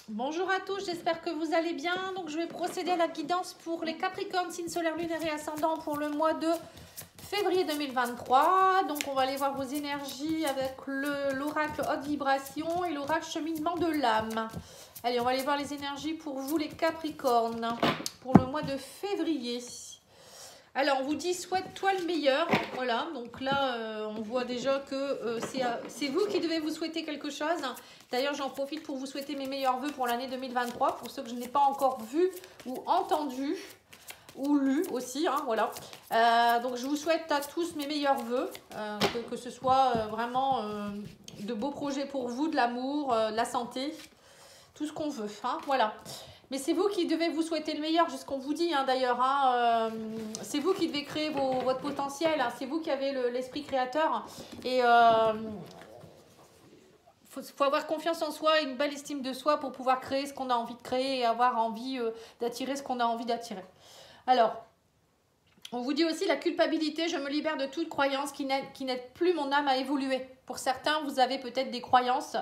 Bonjour à tous, j'espère que vous allez bien. Donc je vais procéder à la guidance pour les Capricornes, signe solaire, lunaire et ascendant pour le mois de février 2023. Donc on va aller voir vos énergies avec l'oracle haute vibration et l'oracle cheminement de l'âme. Allez, on va aller voir les énergies pour vous les Capricornes pour le mois de février. Alors, on vous dit souhaite-toi le meilleur. Voilà, donc là, on voit déjà que c'est vous qui devez vous souhaiter quelque chose. D'ailleurs, j'en profite pour vous souhaiter mes meilleurs vœux pour l'année 2023. Pour ceux que je n'ai pas encore vus ou entendus ou lus aussi. Hein, voilà. Donc, je vous souhaite à tous mes meilleurs vœux. Que ce soit vraiment de beaux projets pour vous, de l'amour, de la santé. Tout ce qu'on veut. Hein, voilà. Mais c'est vous qui devez vous souhaiter le meilleur, c'est ce qu'on vous dit hein, d'ailleurs. Hein, c'est vous qui devez créer votre potentiel, hein, c'est vous qui avez l'esprit créateur. Et faut avoir confiance en soi, une belle estime de soi pour pouvoir créer ce qu'on a envie de créer et avoir envie d'attirer ce qu'on a envie d'attirer. Alors, on vous dit aussi la culpabilité, je me libère de toute croyance qui n'aide plus mon âme à évoluer. Pour certains, vous avez peut-être des croyances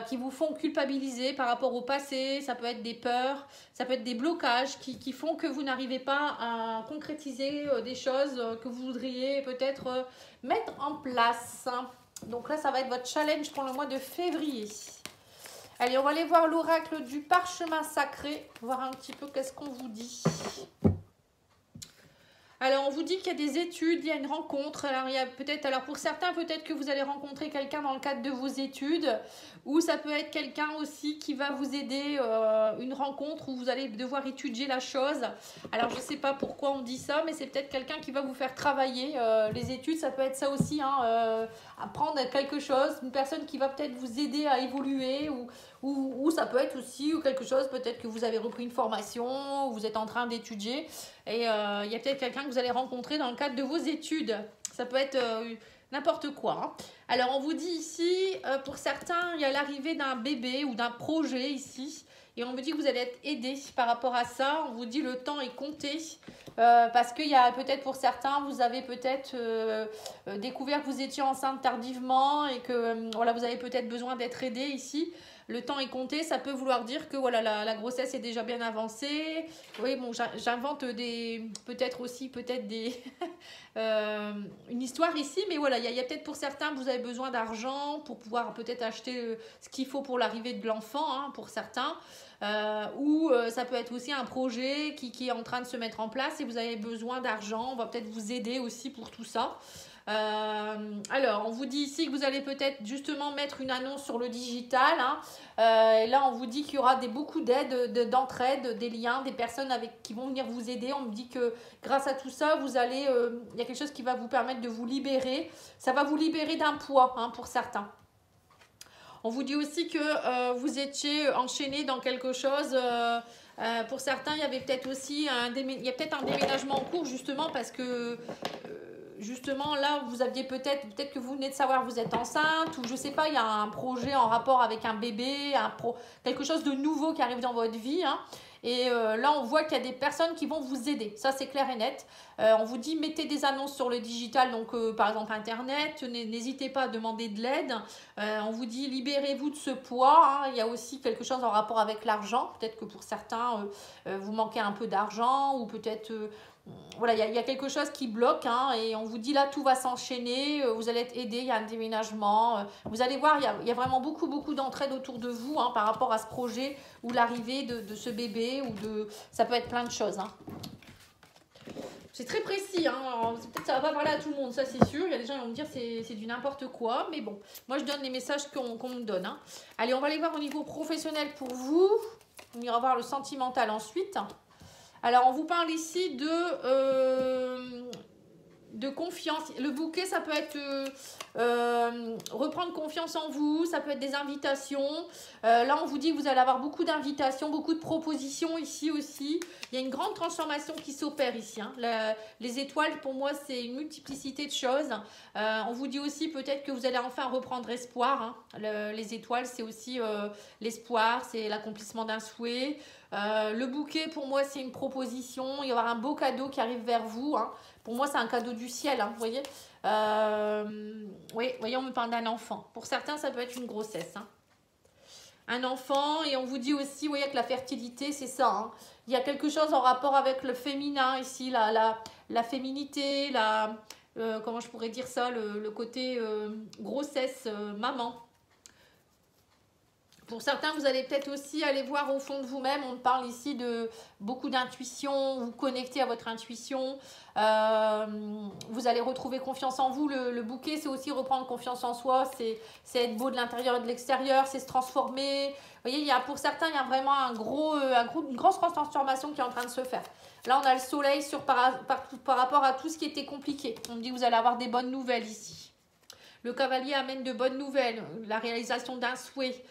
qui vous font culpabiliser par rapport au passé, ça peut être des peurs, ça peut être des blocages qui font que vous n'arrivez pas à concrétiser des choses que vous voudriez peut-être mettre en place. Donc là, ça va être votre challenge pour le mois de février. Allez, on va aller voir l'oracle du parchemin sacré, voir un petit peu qu'est-ce qu'on vous dit. Alors, on vous dit qu'il y a des études, il y a une rencontre. Alors pour certains, peut-être que vous allez rencontrer quelqu'un dans le cadre de vos études, ou ça peut être quelqu'un aussi qui va vous aider, une rencontre où vous allez devoir étudier la chose. Alors, je ne sais pas pourquoi on dit ça, mais c'est peut-être quelqu'un qui va vous faire travailler. Les études, ça peut être ça aussi, hein, apprendre quelque chose, une personne qui va peut-être vous aider à évoluer, ou ça peut être aussi quelque chose, peut-être que vous avez repris une formation, ou vous êtes en train d'étudier. Et il y a peut-être quelqu'un que vous allez rencontrer dans le cadre de vos études. Ça peut être n'importe quoi. Hein. Alors, on vous dit ici, pour certains, il y a l'arrivée d'un bébé ou d'un projet ici. Et on me dit que vous allez être aidé par rapport à ça. On vous dit le temps est compté. Parce qu'il y a peut-être pour certains, vous avez peut-être découvert que vous étiez enceinte tardivement et que voilà, vous avez peut-être besoin d'être aidé ici. Le temps est compté, ça peut vouloir dire que voilà, la grossesse est déjà bien avancée. Oui, bon, j'invente peut-être une histoire ici, mais voilà, il y a peut-être pour certains, vous avez besoin d'argent pour pouvoir peut-être acheter ce qu'il faut pour l'arrivée de l'enfant, hein, pour certains. Ou ça peut être aussi un projet qui est en train de se mettre en place et vous avez besoin d'argent. On va peut-être vous aider aussi pour tout ça. Alors, on vous dit ici que vous allez peut-être justement mettre une annonce sur le digital. Hein. Et là, on vous dit qu'il y aura beaucoup d'aides, d'entraide, des liens, des personnes qui vont venir vous aider. On me dit que grâce à tout ça, il y a quelque chose qui va vous permettre de vous libérer. Ça va vous libérer d'un poids hein, pour certains. On vous dit aussi que vous étiez enchaîné dans quelque chose. Pour certains, il y avait peut-être aussi un déménagement en cours justement parce que justement là vous aviez peut-être que vous venez de savoir que vous êtes enceinte ou je sais pas, il y a un projet en rapport avec un bébé, quelque chose de nouveau qui arrive dans votre vie. Hein. Et là, on voit qu'il y a des personnes qui vont vous aider. Ça, c'est clair et net. On vous dit, mettez des annonces sur le digital, donc par exemple Internet. N'hésitez pas à demander de l'aide. On vous dit, libérez-vous de ce poids. Hein. Il y a aussi quelque chose en rapport avec l'argent. Peut-être que pour certains, vous manquez un peu d'argent ou peut-être... voilà, il y a quelque chose qui bloque hein, et on vous dit là tout va s'enchaîner, vous allez être aidé, il y a un déménagement, vous allez voir, il y a vraiment beaucoup d'entraide autour de vous hein, par rapport à ce projet ou l'arrivée de ce bébé ça peut être plein de choses. Hein. C'est très précis, hein. Peut-être que ça va pas parler à tout le monde, ça c'est sûr, il y a des gens qui vont me dire c'est du n'importe quoi, mais bon, moi je donne les messages qu'on me donne. Hein. Allez, on va aller voir au niveau professionnel pour vous, on ira voir le sentimental ensuite. Alors, on vous parle ici de confiance. Le bouquet, ça peut être reprendre confiance en vous, ça peut être des invitations. Là, on vous dit que vous allez avoir beaucoup d'invitations, beaucoup de propositions ici aussi. Il y a une grande transformation qui s'opère ici. Hein. Les étoiles, pour moi, c'est une multiplicité de choses. On vous dit aussi peut-être que vous allez enfin reprendre espoir. Hein. Les étoiles, c'est aussi l'espoir, c'est l'accomplissement d'un souhait. Le bouquet, pour moi, c'est une proposition. Il y aura un beau cadeau qui arrive vers vous. Hein. Pour moi, c'est un cadeau du ciel, hein, vous voyez. Oui, voyez, on me parle d'un enfant. Pour certains, ça peut être une grossesse. Hein. un enfant. Et on vous dit aussi, vous voyez, que la fertilité, c'est ça. Hein. Il y a quelque chose en rapport avec le féminin ici, la féminité, comment je pourrais dire ça, le côté grossesse, maman. Pour certains, vous allez peut-être aussi aller voir au fond de vous-même. On parle ici de beaucoup d'intuition, vous connecter à votre intuition. Vous allez retrouver confiance en vous. Le bouquet, c'est aussi reprendre confiance en soi. C'est être beau de l'intérieur et de l'extérieur. C'est se transformer. Vous voyez, pour certains, il y a vraiment une grosse transformation qui est en train de se faire. Là, on a le soleil par rapport à tout ce qui était compliqué. On me dit que vous allez avoir des bonnes nouvelles ici. Le cavalier amène de bonnes nouvelles. La réalisation d'un souhait.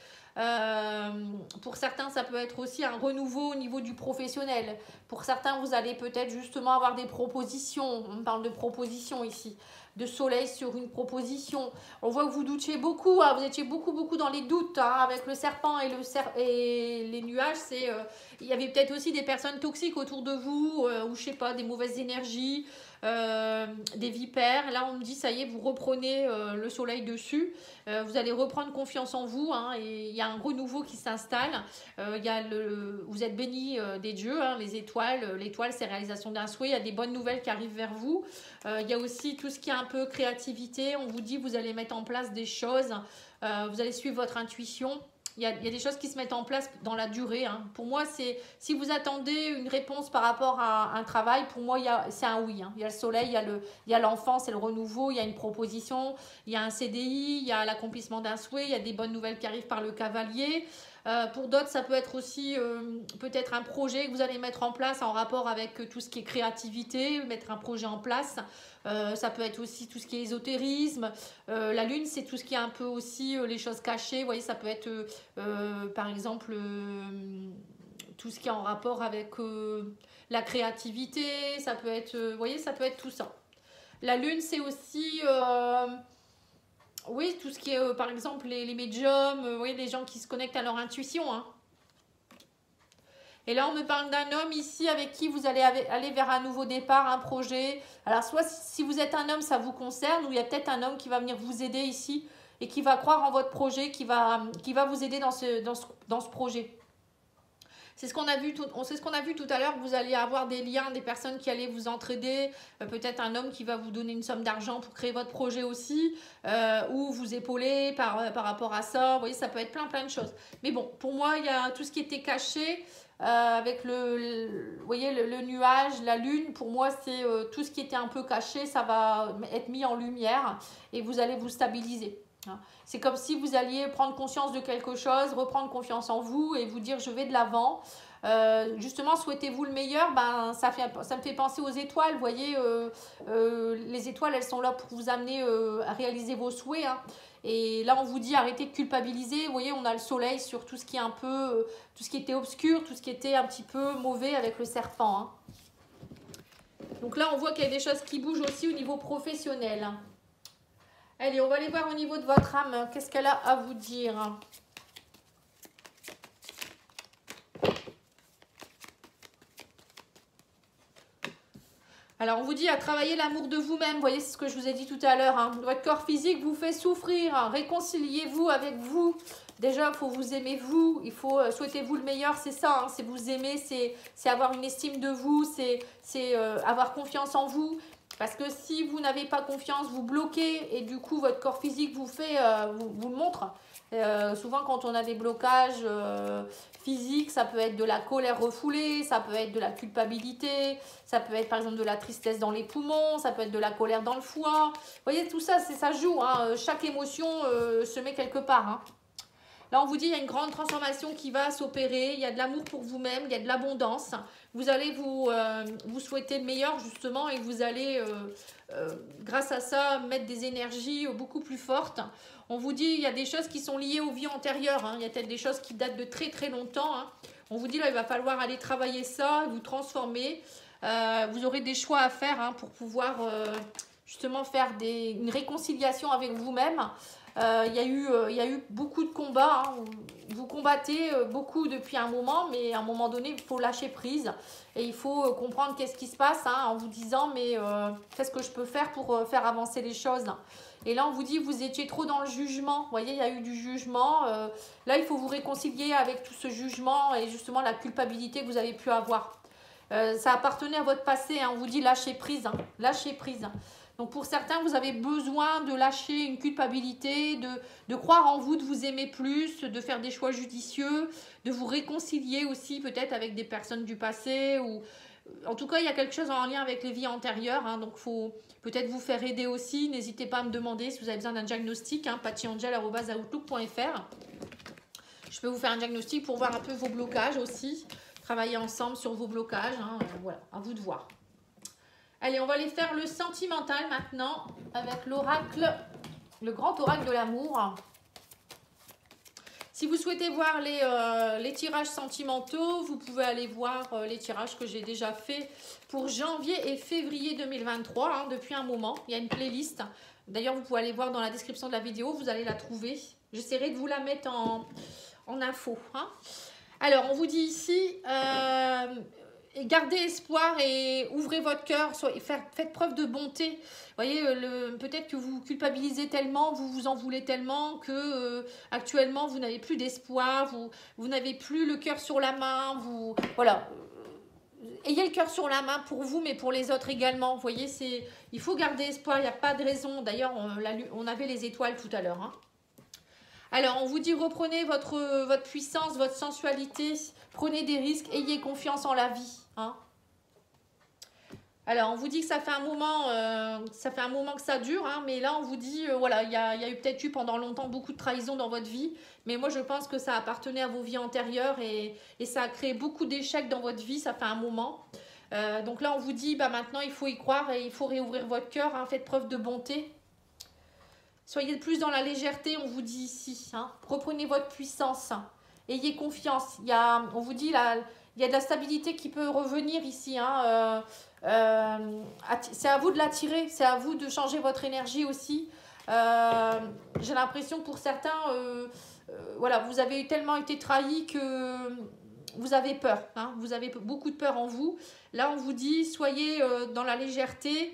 Pour certains, ça peut être aussi un renouveau au niveau du professionnel. Pour certains, vous allez peut-être justement avoir des propositions. On parle de propositions ici. De soleil sur une proposition. On voit que vous doutiez beaucoup. Hein, vous étiez beaucoup dans les doutes hein, avec le serpent et les nuages. Il y avait peut-être aussi des personnes toxiques autour de vous ou je sais pas, des mauvaises énergies. Des vipères. Là, on me dit, ça y est, vous reprenez le soleil dessus. Vous allez reprendre confiance en vous. Hein, et il y a un renouveau qui s'installe. Vous êtes bénis des dieux, hein, les étoiles. L'étoile, c'est réalisation d'un souhait. Il y a des bonnes nouvelles qui arrivent vers vous. Il y a aussi tout ce qui est un peu créativité. On vous dit, vous allez mettre en place des choses. Vous allez suivre votre intuition. Il y a des choses qui se mettent en place dans la durée. Hein. Pour moi, si vous attendez une réponse par rapport à un travail, pour moi, c'est un oui. Hein. Il y a le soleil, il y a l'enfant, c'est le renouveau, il y a une proposition, il y a un CDI, il y a l'accomplissement d'un souhait, il y a des bonnes nouvelles qui arrivent par le cavalier. Pour d'autres, ça peut être aussi peut-être un projet que vous allez mettre en place en rapport avec tout ce qui est créativité, mettre un projet en place. Ça peut être aussi tout ce qui est ésotérisme. La lune, c'est tout ce qui est un peu aussi les choses cachées. Vous voyez, ça peut être par exemple tout ce qui est en rapport avec la créativité. Ça peut être, vous voyez, ça peut être tout ça. La lune, c'est aussi... oui, tout ce qui est, par exemple, les médiums, vous voyez, les gens qui se connectent à leur intuition. Hein. Et là, on me parle d'un homme ici avec qui vous allez aller vers un nouveau départ, un projet. Alors, soit si vous êtes un homme, ça vous concerne, ou il y a peut-être un homme qui va venir vous aider ici et qui va croire en votre projet, qui va vous aider dans ce projet. C'est ce qu'on a vu tout à l'heure, que vous allez avoir des liens, des personnes qui allaient vous entraider, peut-être un homme qui va vous donner une somme d'argent pour créer votre projet aussi, ou vous épauler par rapport à ça. Vous voyez, ça peut être plein de choses. Mais bon, pour moi, il y a tout ce qui était caché avec vous voyez, le nuage, la lune. Pour moi, c'est tout ce qui était un peu caché, ça va être mis en lumière et vous allez vous stabiliser. C'est comme si vous alliez prendre conscience de quelque chose, reprendre confiance en vous et vous dire je vais de l'avant. Justement, souhaitez-vous le meilleur, ça me fait penser aux étoiles. Vous voyez, les étoiles, elles sont là pour vous amener à réaliser vos souhaits. Hein. Et là, on vous dit arrêtez de culpabiliser. Vous voyez, on a le soleil sur tout ce qui est un peu, tout ce qui était obscur, tout ce qui était un petit peu mauvais avec le serpent. Hein. Donc là, on voit qu'il y a des choses qui bougent aussi au niveau professionnel. Allez, on va aller voir au niveau de votre âme. Qu'est-ce qu'elle a à vous dire? Alors, on vous dit à travailler l'amour de vous-même. Vous voyez, c'est ce que je vous ai dit tout à l'heure. Hein. Votre corps physique vous fait souffrir. Hein. Réconciliez-vous avec vous. Déjà, il faut vous aimer vous. Il faut souhaitez-vous le meilleur. C'est ça. Hein. C'est vous aimer. C'est avoir une estime de vous. C'est avoir confiance en vous. Parce que si vous n'avez pas confiance, vous bloquez et du coup, votre corps physique vous le montre. Souvent, quand on a des blocages physiques, ça peut être de la colère refoulée, ça peut être de la culpabilité, ça peut être par exemple de la tristesse dans les poumons, ça peut être de la colère dans le foie. Vous voyez, tout ça, ça joue. Hein. Chaque émotion se met quelque part. Hein. Là, on vous dit, il y a une grande transformation qui va s'opérer. Il y a de l'amour pour vous-même, il y a de l'abondance. Vous allez vous souhaiter le meilleur, justement, et vous allez, grâce à ça, mettre des énergies beaucoup plus fortes. On vous dit, il y a des choses qui sont liées aux vies antérieures. Hein. Il y a peut-être des choses qui datent de très longtemps. Hein. On vous dit, là, il va falloir aller travailler ça, vous transformer. Vous aurez des choix à faire hein, pour pouvoir, justement, faire une réconciliation avec vous-même. Il y a eu beaucoup de combats. Hein. Vous combattez beaucoup depuis un moment, mais à un moment donné, il faut lâcher prise. Et il faut comprendre qu'est-ce qui se passe hein, en vous disant, mais qu'est-ce que je peux faire pour faire avancer les choses. Et là, on vous dit, vous étiez trop dans le jugement. Vous voyez, il y a eu du jugement. Là, il faut vous réconcilier avec tout ce jugement et justement la culpabilité que vous avez pu avoir. Ça appartenait à votre passé. Hein. On vous dit, lâchez prise. Hein. Lâchez prise. Donc pour certains, vous avez besoin de lâcher une culpabilité, de croire en vous, de vous aimer plus, de faire des choix judicieux, de vous réconcilier aussi peut-être avec des personnes du passé. Ou en tout cas, il y a quelque chose en lien avec les vies antérieures. Hein, donc il faut peut-être vous faire aider aussi. N'hésitez pas à me demander si vous avez besoin d'un diagnostic. Hein, pattyangel@outlook.fr. Je peux vous faire un diagnostic pour voir un peu vos blocages aussi. Travailler ensemble sur vos blocages. Hein, voilà, à vous de voir. Allez, on va aller faire le sentimental maintenant avec l'oracle, le grand oracle de l'amour. Si vous souhaitez voir les tirages sentimentaux, vous pouvez aller voir les tirages que j'ai déjà fait pour janvier et février 2023, hein, depuis un moment. Il y a une playlist. D'ailleurs, vous pouvez aller voir dans la description de la vidéo, vous allez la trouver. J'essaierai de vous la mettre en info. Hein. Alors, on vous dit ici... Et gardez espoir et ouvrez votre cœur, faites preuve de bonté. Vous voyez, peut-être que vous culpabilisez tellement, vous vous en voulez tellement que actuellement vous n'avez plus d'espoir, vous n'avez plus le cœur sur la main. Voilà, ayez le cœur sur la main pour vous, mais pour les autres également. Vous voyez, il faut garder espoir, il n'y a pas de raison. D'ailleurs, on avait les étoiles tout à l'heure. Hein. Alors, on vous dit reprenez votre puissance, votre sensualité, prenez des risques, ayez confiance en la vie. Hein. Alors, on vous dit que ça fait un moment que ça dure, hein, mais là, on vous dit, voilà, il y a eu peut-être eu pendant longtemps beaucoup de trahison dans votre vie, mais moi, je pense que ça appartenait à vos vies antérieures et ça a créé beaucoup d'échecs dans votre vie, ça fait un moment. Donc là, on vous dit, bah, maintenant, il faut y croire et il faut réouvrir votre cœur, hein, faites preuve de bonté. Soyez plus dans la légèreté, on vous dit ici. Hein. Reprenez votre puissance. Hein. Ayez confiance. On vous dit, il y a de la stabilité qui peut revenir ici. Hein. C'est à vous de l'attirer. C'est à vous de changer votre énergie aussi. J'ai l'impression que pour certains, voilà, vous avez tellement été trahis que vous avez peur. Hein. Vous avez beaucoup de peur en vous. Là, on vous dit, soyez dans la légèreté.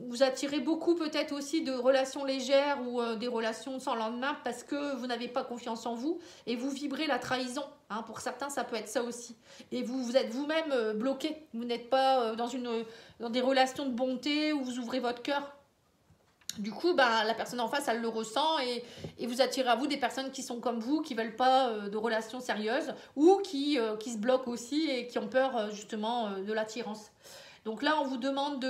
Vous attirez beaucoup peut-être aussi de relations légères ou des relations sans lendemain parce que vous n'avez pas confiance en vous et vous vibrez la trahison. Hein, pour certains, ça peut être ça aussi. Et vous êtes vous-même bloqué. Vous n'êtes pas dans des relations de bonté où vous ouvrez votre cœur. Du coup, bah, la personne en face, elle le ressent et vous attirez à vous des personnes qui sont comme vous, qui ne veulent pas de relations sérieuses ou qui se bloquent aussi et qui ont peur justement de l'attirance. Donc là, on vous demande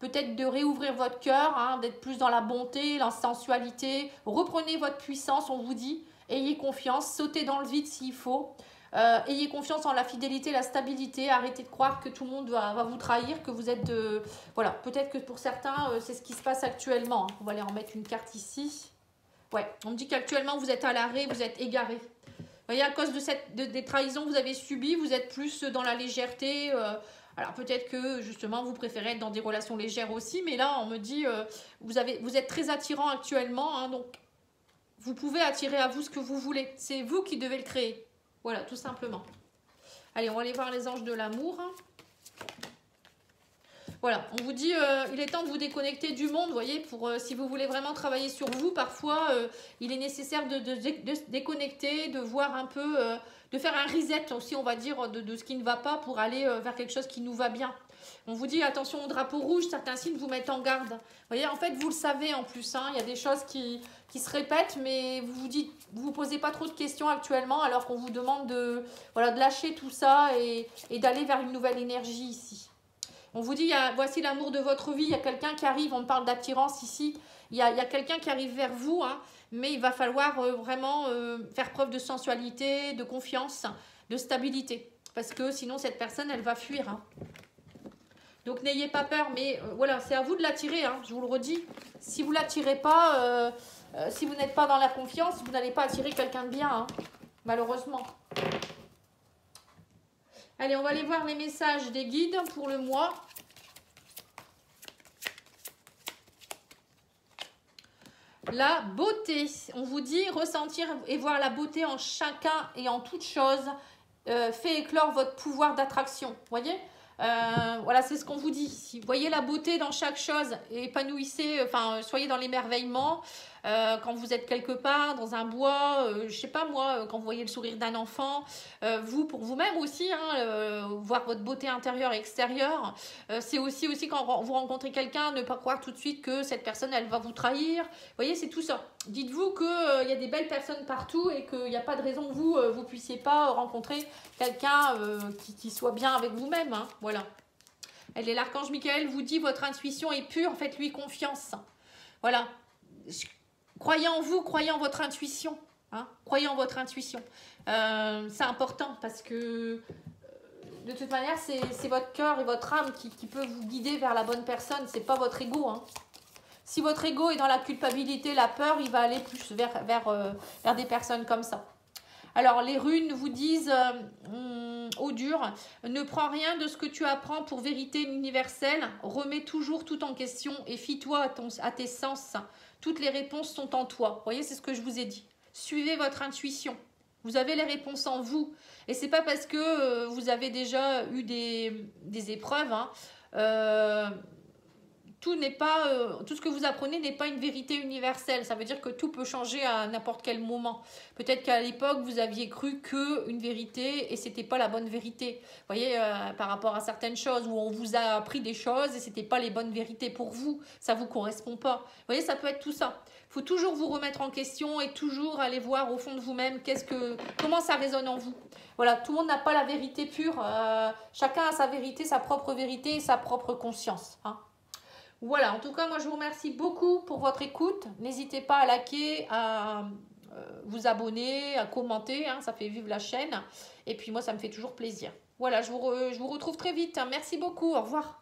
peut-être de réouvrir votre cœur, hein, d'être plus dans la bonté, la sensualité. Reprenez votre puissance, on vous dit. Ayez confiance, sautez dans le vide s'il faut. Ayez confiance en la fidélité, la stabilité. Arrêtez de croire que tout le monde va vous trahir, que vous êtes... voilà, peut-être que pour certains, c'est ce qui se passe actuellement. Hein. On va aller en mettre une carte ici. Ouais, on me dit qu'actuellement, vous êtes à l'arrêt, vous êtes égaré. Vous voyez, à cause des trahisons que vous avez subies, vous êtes plus dans la légèreté... Alors peut-être que justement vous préférez être dans des relations légères aussi, mais là on me dit vous êtes très attirant actuellement, hein, donc vous pouvez attirer à vous ce que vous voulez. C'est vous qui devez le créer. Voilà, tout simplement. Allez, on va aller voir les anges de l'amour. Voilà, on vous dit il est temps de vous déconnecter du monde, vous voyez, si vous voulez vraiment travailler sur vous, parfois il est nécessaire de déconnecter, de voir un peu, de faire un reset aussi, on va dire, de ce qui ne va pas pour aller vers quelque chose qui nous va bien. On vous dit attention au drapeau rouge, certains signes vous mettent en garde. Vous voyez, en fait, vous le savez en plus, hein, il y a des choses qui se répètent, mais vous posez pas trop de questions actuellement, alors qu'on vous demande de lâcher tout ça et d'aller vers une nouvelle énergie ici. On vous dit, voici l'amour de votre vie, il y a quelqu'un qui arrive, on parle d'attirance ici, il y a quelqu'un qui arrive vers vous, hein, mais il va falloir vraiment faire preuve de sensualité, de confiance, de stabilité, parce que sinon cette personne, elle va fuir. Hein. Donc n'ayez pas peur, mais voilà, c'est à vous de l'attirer, hein, je vous le redis. Si vous ne l'attirez pas, si vous n'êtes pas dans la confiance, vous n'allez pas attirer quelqu'un de bien, hein, malheureusement. Allez, on va aller voir les messages des guides pour le mois. La beauté. On vous dit ressentir et voir la beauté en chacun et en toute chose fait éclore votre pouvoir d'attraction. Voyez, voilà, c'est ce qu'on vous dit. Si vous voyez la beauté dans chaque chose, épanouissez, enfin, soyez dans l'émerveillement. Quand vous êtes quelque part, dans un bois, je sais pas moi, quand vous voyez le sourire d'un enfant, vous, pour vous-même aussi, hein, voir votre beauté intérieure et extérieure. C'est aussi quand vous rencontrez quelqu'un, ne pas croire tout de suite que cette personne, elle va vous trahir. Vous voyez, c'est tout ça. Dites-vous qu'il y a des belles personnes partout et qu'il n'y a pas de raison que vous ne puissiez pas rencontrer quelqu'un qui soit bien avec vous-même. Hein, voilà. L'archange Michael vous dit votre intuition est pure, faites-lui confiance. Voilà. Croyez en vous, croyez en votre intuition. Hein, croyez en votre intuition. C'est important parce que de toute manière, c'est votre cœur et votre âme qui peut vous guider vers la bonne personne. C'est pas votre ego. Hein. Si votre ego est dans la culpabilité, la peur, il va aller plus vers des personnes comme ça. Alors, les runes vous disent, au dur, ne prends rien de ce que tu apprends pour vérité universelle, remets toujours tout en question et fie-toi à tes sens. Toutes les réponses sont en toi. Vous voyez, c'est ce que je vous ai dit. Suivez votre intuition. Vous avez les réponses en vous. Et c'est pas parce que vous avez déjà eu des épreuves, hein, tout ce que vous apprenez n'est pas une vérité universelle. Ça veut dire que tout peut changer à n'importe quel moment. Peut-être qu'à l'époque, vous aviez cru qu'une vérité et c'était pas la bonne vérité. Vous voyez, par rapport à certaines choses où on vous a appris des choses et c'était pas les bonnes vérités pour vous. Ça vous correspond pas. Vous voyez, ça peut être tout ça. Il faut toujours vous remettre en question et toujours aller voir au fond de vous-même comment ça résonne en vous. Voilà, tout le monde n'a pas la vérité pure. Chacun a sa vérité, sa propre vérité et sa propre conscience. Hein. Voilà, en tout cas, moi, je vous remercie beaucoup pour votre écoute. N'hésitez pas à liker, à vous abonner, à commenter. Hein, ça fait vivre la chaîne. Et puis, moi, ça me fait toujours plaisir. Voilà, je vous retrouve très vite. Hein. Merci beaucoup. Au revoir.